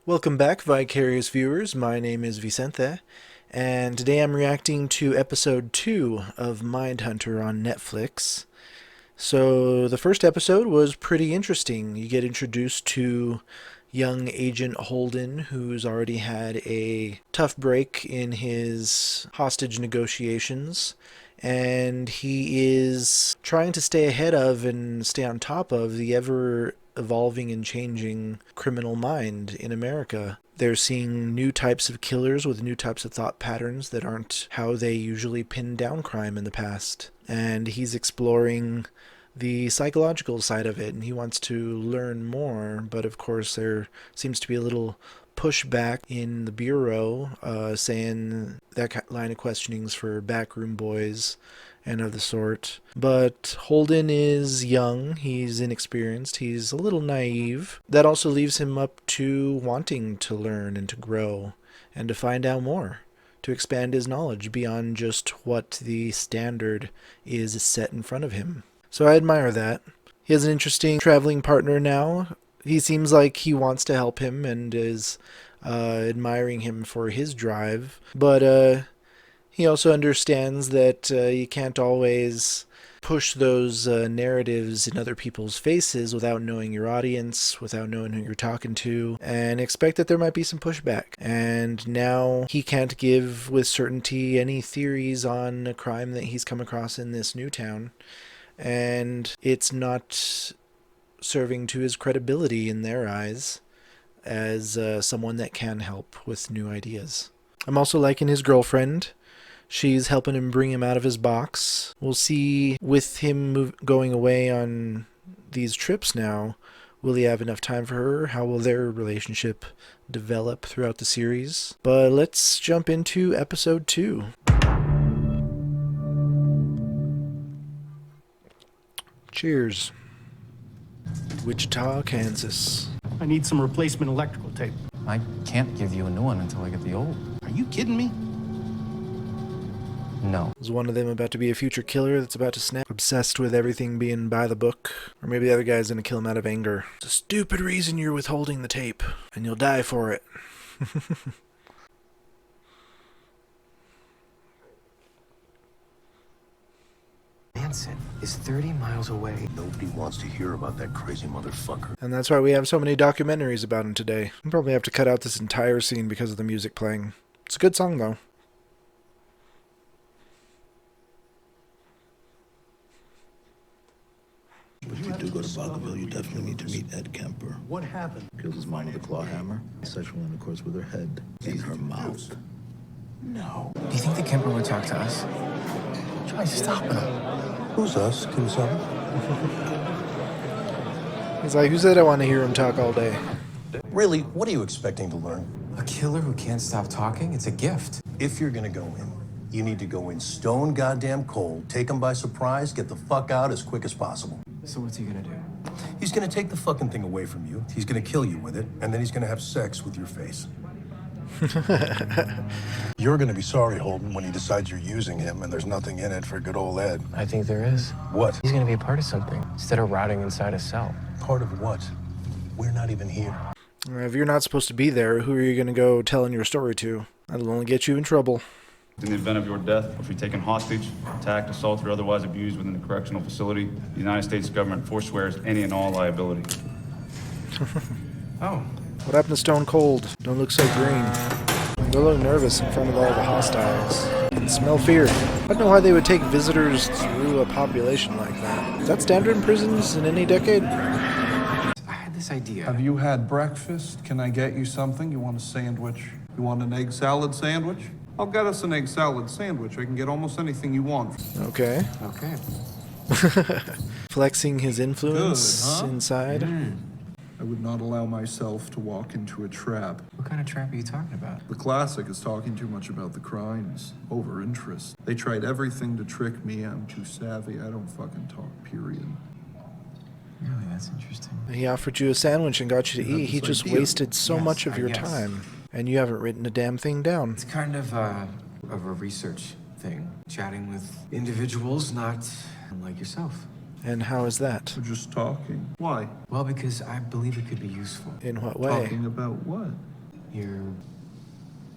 Welcome back, Vicarious viewers. My name is Vicente, and today I'm reacting to episode 2 of Mindhunter on Netflix. So, the first episode was pretty interesting. You get introduced to young Agent Holden, who's already had a tough break in his hostage negotiations, and he is trying to stay ahead of and stay on top of the ever evolving and changing criminal mind in America. They're seeing new types of killers with new types of thought patterns that aren't how they usually pinned down crime in the past. And he's exploring the psychological side of it, and he wants to learn more, but of course there seems to be a little pushback in the bureau, saying that line of questioning's for backroom boys and of the sort. But Holden is young, he's inexperienced, he's a little naive. That also leaves him up to wanting to learn and to grow and to find out more, to expand his knowledge beyond just what the standard is set in front of him. So I admire that. He has an interesting traveling partner now. He seems like he wants to help him and is admiring him for his drive. But he also understands that you can't always push those narratives in other people's faces without knowing your audience, without knowing who you're talking to, and expect that there might be some pushback. And now he can't give with certainty any theories on a crime that he's come across in this new town, and it's not serving to his credibility in their eyes as someone that can help with new ideas. I'm also liking his girlfriend. She's helping him bring him out of his box. We'll see with him going away on these trips now, will he have enough time for her? How will their relationship develop throughout the series? But let's jump into episode 2. Cheers. Wichita, Kansas. I need some replacement electrical tape. I can't give you a new one until I get the old. Are you kidding me? No. Is one of them about to be a future killer that's about to snap? Obsessed with everything being by the book? Or maybe the other guy's gonna kill him out of anger. It's a stupid reason you're withholding the tape, and you'll die for it. Manson is 30 miles away. Nobody wants to hear about that crazy motherfucker. And that's why we have so many documentaries about him today. We'll probably have to cut out this entire scene because of the music playing. It's a good song, though. If you do go to Bogaville, you definitely need to meet Ed Kemper. What happened? Kills his mom with a claw hammer. Sexual intercourse with her head in her mouth. No. Do you think the Kemper would talk to us? Try stopping him. Who's us? Can you tell me? He's like, who said I want to hear him talk all day? Really, what are you expecting to learn? A killer who can't stop talking? It's a gift. If you're gonna go in, you need to go in stone goddamn cold, take him by surprise, get the fuck out as quick as possible. So what's he gonna do? He's gonna take the fucking thing away from you, he's gonna kill you with it, and then he's gonna have sex with your face. You're gonna be sorry, Holden, when he decides you're using him and there's nothing in it for good old Ed. I think there is. What? He's gonna be a part of something instead of rotting inside a cell. Part of what? We're not even here. If you're not supposed to be there, who are you going to go telling your story to? That'll only get you in trouble. In the event of your death, or if you're taken hostage, attacked, assaulted, or otherwise abused within the correctional facility, the United States government forswears any and all liability. Oh. What happened to Stone Cold? Don't look so green. Don't look nervous in front of all the hostiles. And smell fear. I don't know why they would take visitors through a population like that. Is that standard in prisons in any decade? I had this idea. Have you had breakfast? Can I get you something? You want a sandwich? You want an egg salad sandwich? I'll get us an egg salad sandwich. I can get almost anything you want. Okay. Okay. Flexing his influence Good, huh? inside. I would not allow myself to walk into a trap. What kind of trap are you talking about? The classic is talking too much about the crimes. Over interest. They tried everything to trick me. I'm too savvy. I don't fucking talk, period. Really, that's interesting. He offered you a sandwich and got you to You have eat. He this just idea. wasted so Yes, much of your yes. time. And you haven't written a damn thing down. It's kind of a research thing. Chatting with individuals not like yourself. And how is that? We're just talking. Why? Well, because I believe it could be useful. In what way? Talking about what? Your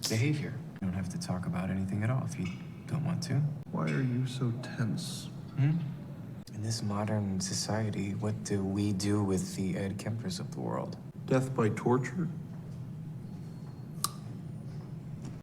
behavior. You don't have to talk about anything at all if you don't want to. Why are you so tense? In this modern society, what do we do with the Ed Kempers of the world? Death by torture?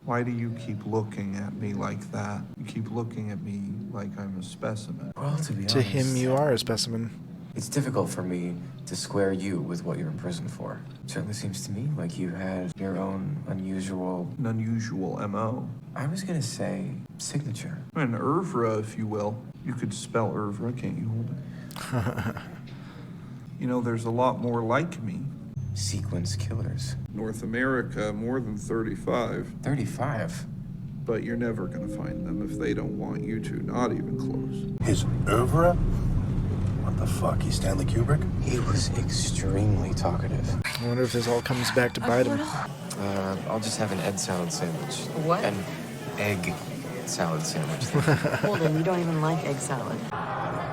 Why do you keep looking at me like that? You keep looking at me like I'm a specimen. Well, to be honest, To him, you are a specimen. it's difficult for me to square you with what you're in prison for. It certainly seems to me like you had your own unusual... An unusual M.O. I was gonna say signature. An oeuvre, if you will. You could spell oeuvre, can't you, Holden? You know, there's a lot more like me. Sequence killers. North America, more than 35. 35? But you're never gonna find them if they don't want you to, not even close. His oeuvre? What the fuck, he's Stanley Kubrick? He was extremely talkative. I wonder if this all comes back to bite him. I'll just have an egg salad sandwich. What? An egg salad sandwich. Holden, you don't even like egg salad.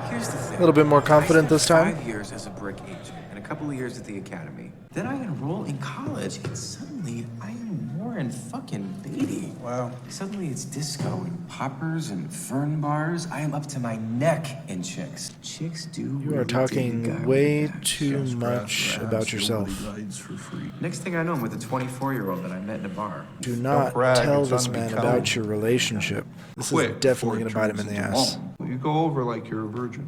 Here's the thing. A little bit more confident I this spent time. 5 years as a brick agent and a couple of years at the academy. Then I enroll in college and suddenly I'm Warren fucking Beatty. Wow. Suddenly it's disco and poppers and fern bars. I am up to my neck in chicks. Chicks do. You are really dig a guy talking with way a badge. too much about yourself. Nobody rides for free. Next thing I know, I'm with a 24-year-old that I met in a bar. Do not brag, tell it's this man unbecoming. about your relationship. This Quick, is definitely before going it to bite him in the turns ass. into long. You go over like you're a virgin.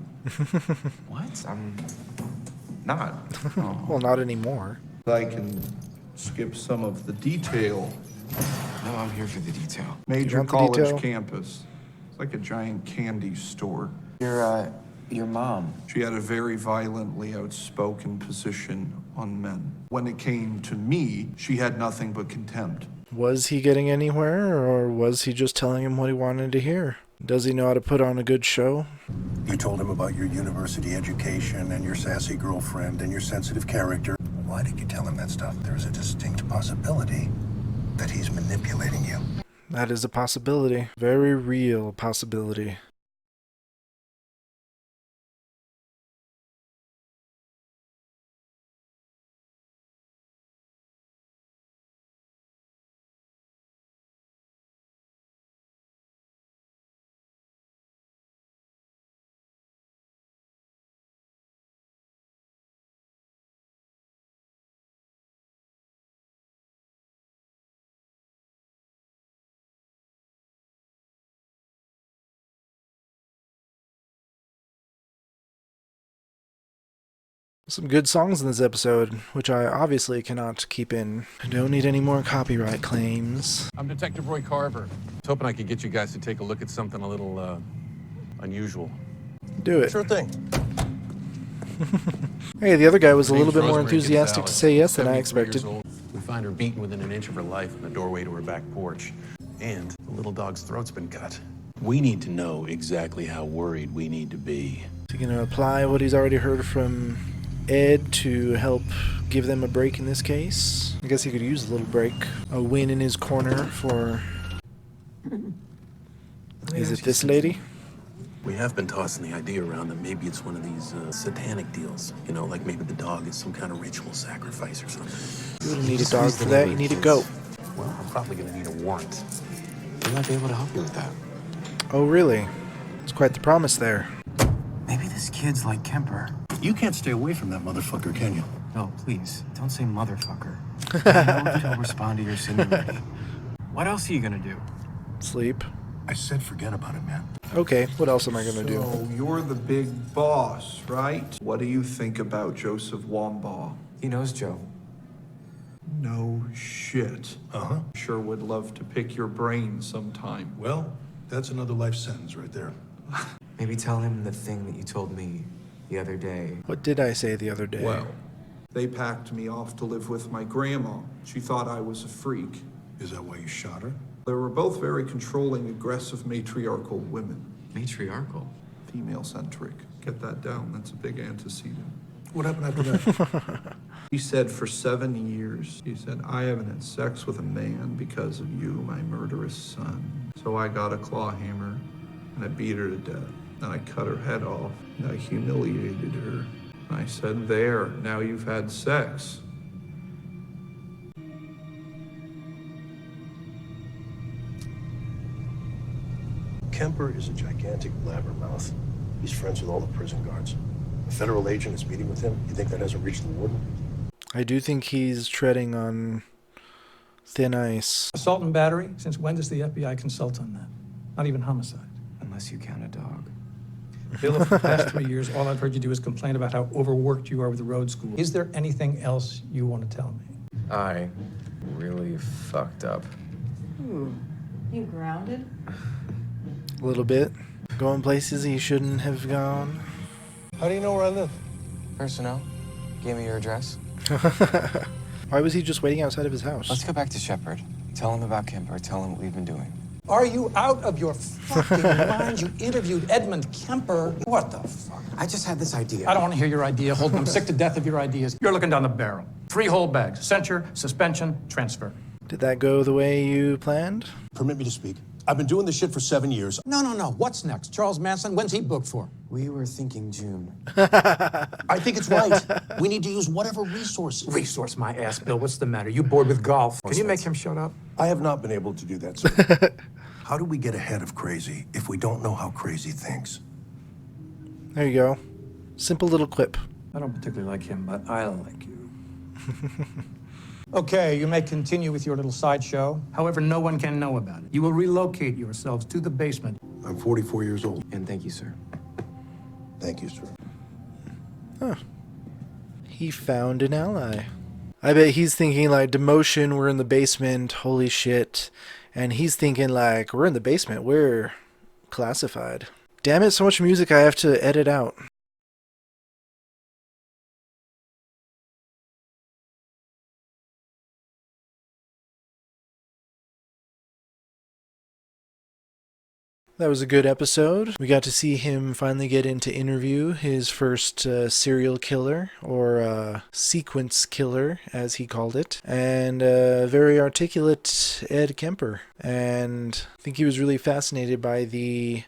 What? I'm not. Well, not anymore. I can skip some of the detail. No, I'm here for the detail. Major want the college detail? campus. It's like a giant candy store. Your mom. She had a very violently outspoken position on men. When it came to me, she had nothing but contempt. Was he getting anywhere, or was he just telling him what he wanted to hear? Does he know how to put on a good show? You told him about your university education and your sassy girlfriend and your sensitive character. Why did you tell him that stuff? There's a distinct possibility that he's manipulating you. That is a possibility. Very real possibility. Some good songs in this episode, which I obviously cannot keep in. I don't need any more copyright claims. I'm Detective Roy Carver. I was hoping I could get you guys to take a look at something a little, unusual. Do it. Sure thing. Hey, the other guy was a Her little name's bit more Rosemary enthusiastic to Gonzalez, say yes than I 73 years expected. old. We find her beaten within an inch of her life in the doorway to her back porch. And the little dog's throat's been cut. We need to know exactly how worried we need to be. Is he going to apply what he's already heard from Ed to help give them a break in this case? I guess he could use a little break. A win in his corner for... Is it this lady? We have been tossing the idea around that maybe it's one of these satanic deals. You know, like maybe the dog is some kind of ritual sacrifice or something. You don't need a dog for that, you need a goat. Well, I'm probably gonna need a warrant. We might be able to help you with that. Oh, really? It's quite the promise there. Maybe this kid's like Kemper. You can't stay away from that motherfucker, can you? No, please, don't say motherfucker. I know that he'll respond to your seniority. What else are you gonna do? Sleep. I said forget about it, man. Okay, what else am I going to do? So you're the big boss, right? What do you think about Joseph Wambaugh? He knows Joe. No shit. Uh-huh. Sure would love to pick your brain sometime. Well, that's another life sentence right there. Maybe tell him the thing that you told me the other day. What did I say the other day? Well, they packed me off to live with my grandma. She thought I was a freak. Is that why you shot her? They were both very controlling, aggressive, matriarchal women. Matriarchal. Female-centric. Get that down. That's a big antecedent. What happened after that? He said for 7 years, he said, I haven't had sex with a man because of you, my murderous son. So I got a claw hammer and I beat her to death. I cut her head off. And I humiliated her. I said, there, now you've had sex. Kemper is a gigantic blabbermouth. He's friends with all the prison guards. A federal agent is meeting with him. You think that hasn't reached the warden? I do think he's treading on thin ice. Assault and battery? Since when does the FBI consult on that? Not even homicide. Unless you count a dog. Bill, for the past 3 years, all I've heard you do is complain about how overworked you are with the road school. Is there anything else you want to tell me? I really fucked up. Ooh, you grounded? A little bit. Going places he shouldn't have gone. How do you know where I live? Personnel gave me your address. Why was he just waiting outside of his house? Let's go back to Shepard. Tell him about Kemper. Tell him what we've been doing. Are you out of your fucking mind? You interviewed Edmund Kemper. What the fuck? I just had this idea. I don't want to hear your idea, Holden. I'm sick to death of your ideas. You're looking down the barrel. 3 whole bags. Censure, suspension, transfer. Did that go the way you planned? Permit me to speak. I've been doing this shit for 7 years. No. What's next? Charles Manson? When's he booked for? We were thinking June. I think it's right. We need to use whatever resources. Resource my ass, Bill. What's the matter? You bored with golf? Can you make him shut up? I have not been able to do that, sir. How do we get ahead of crazy if we don't know how crazy thinks? There you go. Simple little quip. I don't particularly like him, but I like you. Okay, you may continue with your little sideshow. However, no one can know about it. You will relocate yourselves to the basement. I'm 44 years old. And thank you, sir. Thank you, sir. Huh. He found an ally. I bet he's thinking like, demotion, we're in the basement, holy shit. And he's thinking like, we're in the basement, we're classified. Damn it, so much music I have to edit out. That was a good episode. We got to see him finally get into interview his first serial killer, or sequence killer, as he called it, and very articulate Ed Kemper. And I think he was really fascinated by the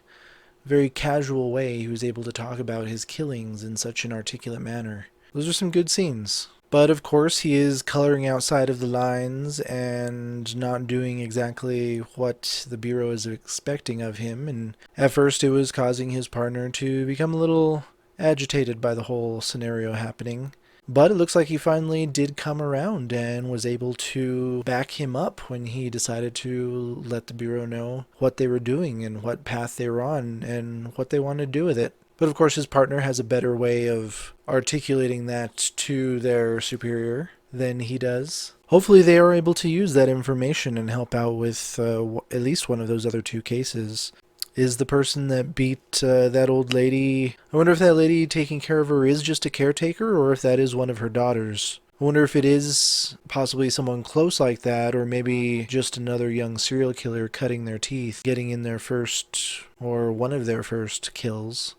very casual way he was able to talk about his killings in such an articulate manner. Those are some good scenes. But of course he is coloring outside of the lines and not doing exactly what the Bureau is expecting of him, and at first it was causing his partner to become a little agitated by the whole scenario happening. But it looks like he finally did come around and was able to back him up when he decided to let the Bureau know what they were doing and what path they were on and what they wanted to do with it. But of course his partner has a better way of articulating that to their superior than he does. Hopefully they are able to use that information and help out with at least one of those other 2 cases. Is the person that beat that old lady... I wonder if that lady taking care of her is just a caretaker, or if that is one of her daughters. I wonder if it is possibly someone close like that, or maybe just another young serial killer cutting their teeth, getting in their first, or one of their first kills.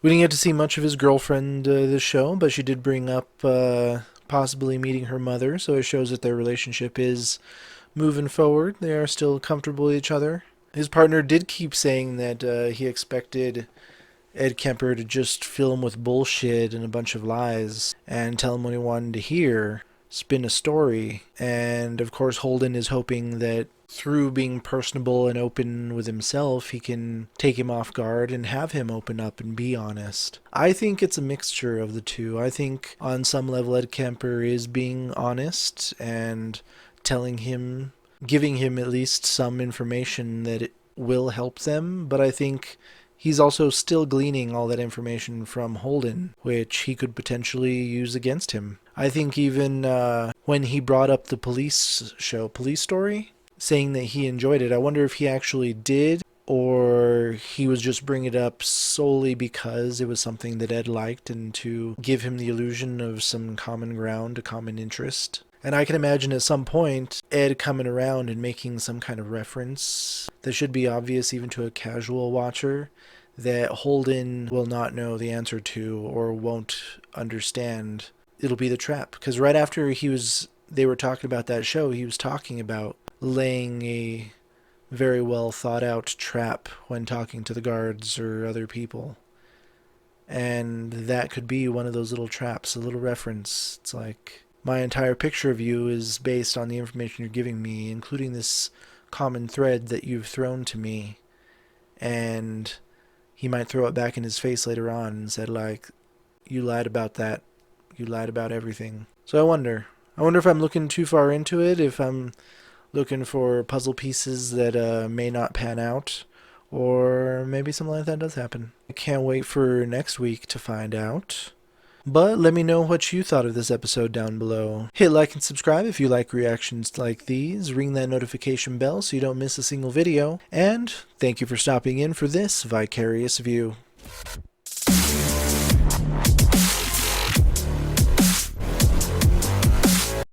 We didn't get to see much of his girlfriend this show, but she did bring up possibly meeting her mother, so it shows that their relationship is moving forward. They are still comfortable with each other. His partner did keep saying that he expected Ed Kemper to just fill him with bullshit and a bunch of lies and tell him what he wanted to hear, spin a story. And of course Holden is hoping that through being personable and open with himself, he can take him off guard and have him open up and be honest. I think it's a mixture of the two. I think on some level Ed Kemper is being honest and telling him, giving him at least some information that it will help them, but I think he's also still gleaning all that information from Holden, which he could potentially use against him. I think even when he brought up the police story, saying that he enjoyed it, I wonder if he actually did, or he was just bringing it up solely because it was something that Ed liked and to give him the illusion of some common ground, a common interest. And I can imagine at some point Ed coming around and making some kind of reference that should be obvious even to a casual watcher that Holden will not know the answer to or won't understand. It'll be the trap. Because right after they were talking about that show, he was talking about laying a very well thought out trap when talking to the guards or other people. And that could be one of those little traps, a little reference. It's like, my entire picture of you is based on the information you're giving me, including this common thread that you've thrown to me. And he might throw it back in his face later on and said, like, you lied about that. You lied about everything. So I wonder if I'm looking too far into it, if I'm looking for puzzle pieces that may not pan out, or maybe something like that does happen. I can't wait for next week to find out. But let me know what you thought of this episode down below. Hit like and subscribe if you like reactions like these. Ring that notification bell so you don't miss a single video. And thank you for stopping in for this Vicarious View.